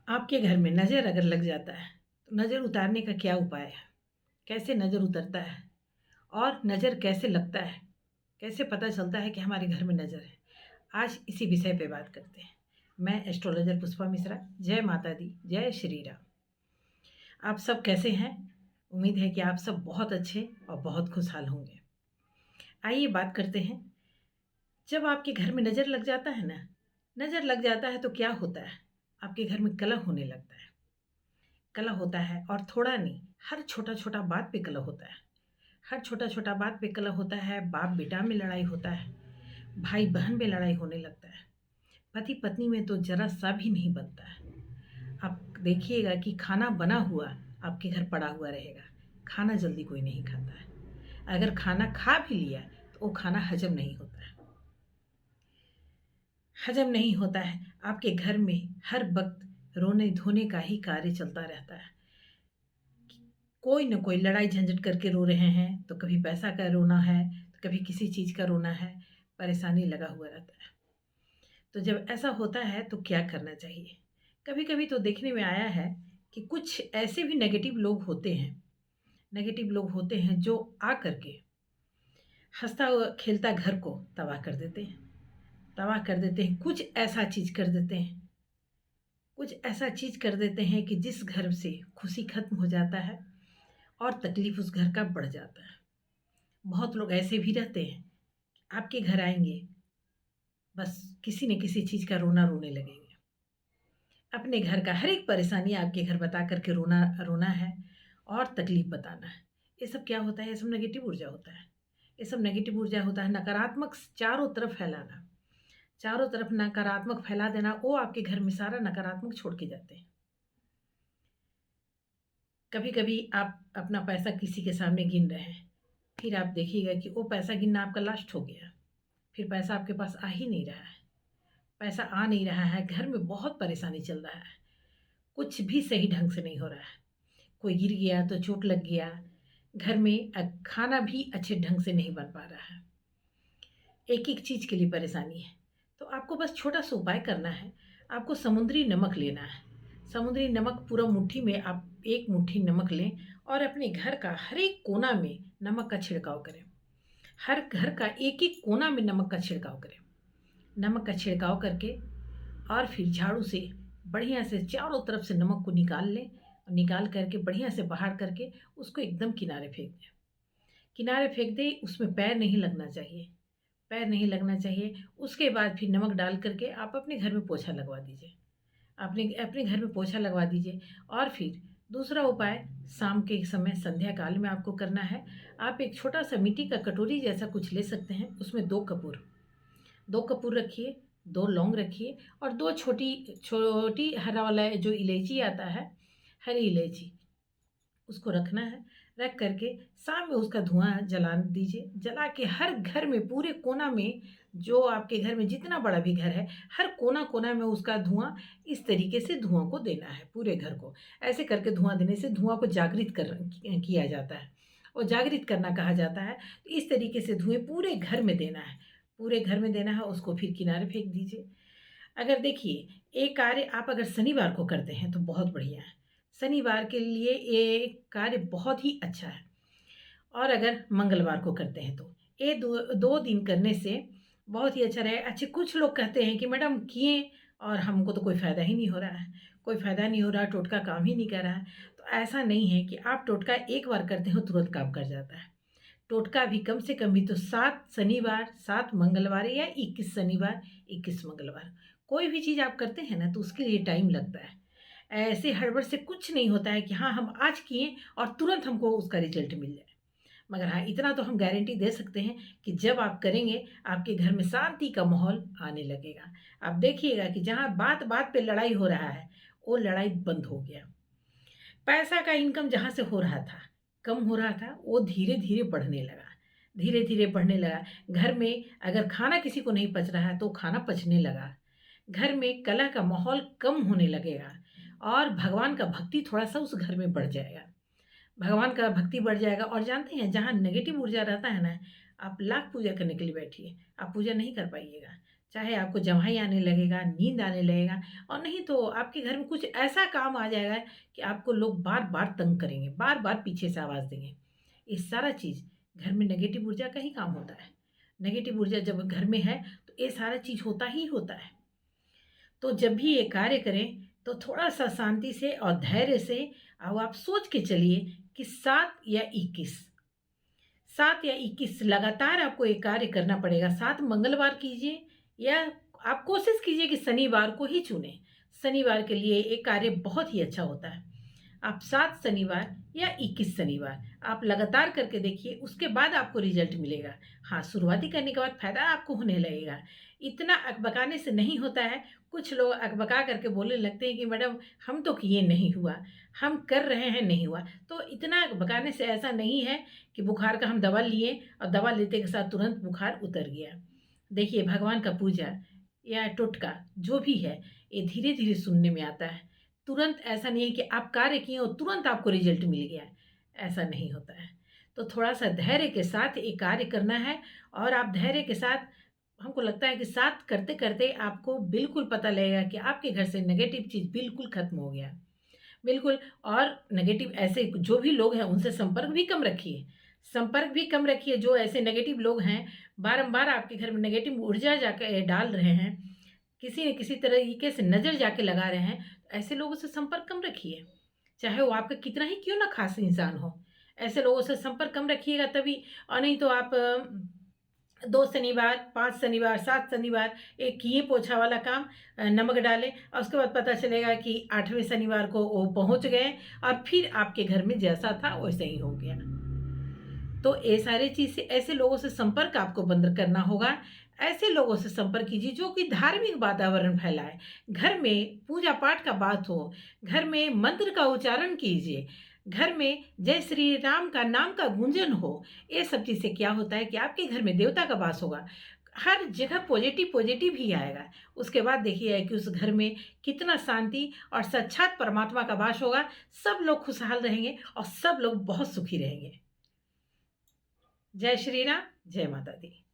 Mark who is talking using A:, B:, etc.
A: आपके घर में नज़र अगर लग जाता है, तो नज़र उतारने का क्या उपाय है? कैसे नज़र उतरता है? और नज़र कैसे लगता है? कैसे पता चलता है कि हमारे घर में नज़र है? आज इसी विषय पे बात करते हैं। मैं एस्ट्रोलॉजर पुष्पा मिश्रा। जय माता दी, जय श्री राम। आप सब कैसे हैं? उम्मीद है कि आप सब बहुत अच्छे और बहुत खुशहाल होंगे। आइए बात करते हैं। जब आपके घर में नज़र लग जाता है ना, नज़र लग जाता है तो क्या होता है? आपके घर में कलह होने लगता है। कलह होता है और थोड़ा नहीं, हर छोटा-छोटा बात पे कलह होता है। हर छोटा-छोटा बात पे कलह होता है, बाप-बेटा में लड़ाई होता है, भाई-बहन में लड़ाई होने लगता है, पति-पत्नी में तो ज़रा-सा भी नहीं बनता है। आप देखिएगा कि खाना बना हुआ आपके घर पड़ा हुआ रहेगा, खाना जल्दी कोई नहीं खाता है। अगर खाना खा भी लिया, तो वो खाना हज़म नहीं होता है। हज़म नहीं होता है, आपके घर में हर वक़्त रोने-धोने का ही कार्य चलता रहता है। कोई न कोई लड़ाई झंझट करके रो रहे हैं, तो कभी पैसा का रोना है, तो कभी किसी चीज़ का रोना है, परेशानी लगा हुआ रहता है। तो जब ऐसा होता है तो क्या करना चाहिए? कभी-कभी तो देखने में आया है कि कुछ ऐसे भी नेगेटिव लोग होते हैं जो आ कर के हँसता हुआ खेलता घर को तबाह कर देते हैं, कुछ ऐसा चीज़ कर देते हैं कि जिस घर से खुशी खत्म हो जाता है और तकलीफ़ उस घर का बढ़ जाता है। बहुत लोग ऐसे भी रहते हैं, आपके घर आएँगे, बस किसी न किसी चीज़ का रोना रोने लगेंगे। अपने घर का हर एक परेशानी आपके घर बता कर के रोना रोना है और तकलीफ़ बताना है। ये सब क्या होता है? ये सब नेगेटिव ऊर्जा होता है। ये सब नेगेटिव ऊर्जा होता है, नकारात्मक चारों तरफ फैलाना। चारों तरफ नकारात्मक फैला देना, वो आपके घर में सारा नकारात्मक छोड़ के जाते हैं। कभी-कभी आप अपना पैसा किसी के सामने गिन रहे हैं, फिर आप देखिएगा कि वो पैसा गिनना आपका लास्ट हो गया। फिर पैसा आपके पास आ ही नहीं रहा है। पैसा आ नहीं रहा है, घर में बहुत परेशानी चल रहा है, कुछ भी सही ढंग से नहीं हो रहा है। कोई गिर गया तो चोट लग गया, घर में खाना भी अच्छे ढंग से नहीं बन पा रहा है। एक-एक चीज़ के लिए परेशानी है। तो आपको बस छोटा-सा उपाय करना है, आपको समुद्री नमक लेना है। समुद्री नमक पूरा मुट्ठी में आप 1 मुट्ठी नमक लें और अपने घर का हर एक कोना में नमक का छिड़काव करें। हर घर का एक-एक कोना में नमक का छिड़काव करें। नमक का छिड़काव करके और फिर झाड़ू से बढ़िया से चारों तरफ से नमक को निकाल लें और निकाल करके बढ़िया से बाहर करके उसको एकदम किनारे फेंक दें। किनारे फेंक दें, उसमें पैर नहीं लगना चाहिए, पैर नहीं लगना चाहिए। उसके बाद फिर नमक डाल करके आप अपने घर में पोछा लगवा दीजिए। अपने अपने घर में पोछा लगवा दीजिए और फिर दूसरा उपाय शाम के समय संध्या काल में आपको करना है। आप एक छोटा-सा मिट्टी का कटोरी जैसा कुछ ले सकते हैं, उसमें 2 कपूर रखिए, 2 लौंग रखिए और 2 छोटी छोटी हरा वाला जो इलायची आता है, हरी इलायची, उसको रखना है। रख कर के शाम में उसका धुआँ जला दीजिए। जला के हर घर में पूरे कोना में जो आपके घर में जितना बड़ा भी घर है, हर कोना-कोना में उसका धुआँ इस तरीके से धुआँ को देना है पूरे घर को। ऐसे करके धुआँ देने से धुआँ को जागृत किया जाता है और जागृत करना कहा जाता है। तो इस तरीके से धुएँ पूरे घर में देना है। पूरे घर में देना है, उसको फिर किनारे फेंक दीजिए। अगर देखिए, ये कार्य आप अगर शनिवार को करते हैं तो बहुत बढ़िया है। शनिवार के लिए ये कार्य बहुत ही अच्छा है और अगर मंगलवार को करते हैं तो ये 2 दिन करने से बहुत ही अच्छा रहेगा। अच्छा, कुछ लोग कहते हैं कि मैडम किए और हमको तो कोई फ़ायदा ही नहीं हो रहा है, कोई फ़ायदा नहीं हो रहा, टोटका काम ही नहीं कर रहा है। तो ऐसा नहीं है कि आप टोटका एक बार करते हो तुरंत काम कर जाता है। टोटका भी कम से कम भी तो 7 शनिवार, 7 मंगलवार या 21 शनिवार, 21 मंगलवार, कोई भी चीज़ आप करते हैं ना तो उसके लिए टाइम लगता है। ऐसे हड़बड़ से कुछ नहीं होता है कि हाँ, हम आज किए और तुरंत हमको उसका रिज़ल्ट मिल जाए। मगर हाँ, इतना तो हम गारंटी दे सकते हैं कि जब आप करेंगे, आपके घर में शांति का माहौल आने लगेगा। आप देखिएगा कि जहाँ बात-बात पे लड़ाई हो रहा है, वो लड़ाई बंद हो गया। पैसा का इनकम जहाँ से हो रहा था, कम हो रहा था, वो धीरे-धीरे बढ़ने लगा। धीरे-धीरे बढ़ने लगा। घर में अगर खाना किसी को नहीं पच रहा है, तो खाना पचने लगा। घर में कलह का माहौल कम होने लगेगा और भगवान का भक्ति थोड़ा-सा उस घर में बढ़ जाएगा। भगवान का भक्ति बढ़ जाएगा और जानते हैं, जहाँ नेगेटिव ऊर्जा रहता है ना, आप लाख पूजा करने के लिए बैठिए, आप पूजा नहीं कर पाइएगा। चाहे आपको जम्हाई आने लगेगा, नींद आने लगेगा और नहीं तो आपके घर में कुछ ऐसा काम आ जाएगा कि आपको लोग बार-बार तंग करेंगे, बार-बार पीछे से आवाज़ देंगे। ये सारा चीज़ घर में नेगेटिव ऊर्जा का ही काम होता है। नेगेटिव ऊर्जा जब घर में है तो ये सारा चीज़ होता ही होता है। तो जब भी ये कार्य करें तो थोड़ा-सा शांति से और धैर्य से अब आप सोच के चलिए कि 7 या 21, 7 या 21 लगातार आपको ये कार्य करना पड़ेगा। 7 मंगलवार कीजिए या आप कोशिश कीजिए कि शनिवार को ही चुनें। शनिवार के लिए ये कार्य बहुत ही अच्छा होता है। आप 7 शनिवार या 21 शनिवार आप लगातार करके देखिए, उसके बाद आपको रिज़ल्ट मिलेगा। हाँ, शुरुआती करने के बाद फ़ायदा आपको होने लगेगा। इतना अकबकाने से नहीं होता है। कुछ लोग अकबका करके बोलने लगते हैं कि मैडम हम तो किए नहीं हुआ, हम कर रहे हैं नहीं हुआ। तो इतना अकबकाने से ऐसा नहीं है कि बुखार का हम दवा लिए और दवा लेते के साथ तुरंत बुखार उतर गया। देखिए भगवान का पूजा या टोटका जो भी है, ये धीरे-धीरे सुनने में आता है। तुरंत ऐसा नहीं है कि आप कार्य किए और तुरंत आपको रिज़ल्ट मिल गया, ऐसा नहीं होता है। तो थोड़ा-सा धैर्य के साथ ये कार्य करना है और आप धैर्य के साथ हमको लगता है कि साथ करते-करते आपको बिल्कुल पता लगेगा कि आपके घर से नेगेटिव चीज़ बिल्कुल खत्म हो गया। बिल्कुल। और नेगेटिव ऐसे जो भी लोग हैं उनसे संपर्क भी कम रखिए। संपर्क भी कम रखिए, जो ऐसे नेगेटिव लोग हैं, बारंबार आपके घर में नेगेटिव ऊर्जा जाके डाल रहे हैं, किसी न किसी तरीके से नज़र जाके लगा रहे हैं, तो ऐसे लोगों से संपर्क कम रखिए। चाहे वो आपका कितना ही क्यों ना ख़ास इंसान हो, ऐसे लोगों से संपर्क कम रखिएगा तभी। और नहीं तो आप 2 शनिवार, 5 शनिवार, 7 शनिवार एक किए पोछा वाला काम, नमक डालें और उसके बाद पता चलेगा कि 8वें शनिवार को वो पहुँच गए और फिर आपके घर में जैसा था वैसे ही हो गया। तो ये सारी चीज़ से ऐसे लोगों से संपर्क आपको बंद करना होगा। ऐसे लोगों से संपर्क कीजिए जो कि धार्मिक वातावरण फैलाए। घर में पूजा-पाठ का बात हो, घर में मंत्र का उच्चारण कीजिए, घर में जय श्री राम का नाम का गूंजन हो। ये सब चीज़ से क्या होता है कि आपके घर में देवता का वास होगा। हर जगह पॉजिटिव ही आएगा। उसके बाद देखिए कि उस घर में कितना शांति और साक्षात परमात्मा का वास होगा। सब लोग खुशहाल रहेंगे और सब लोग बहुत सुखी रहेंगे। जय श्री राम, जय माता दी।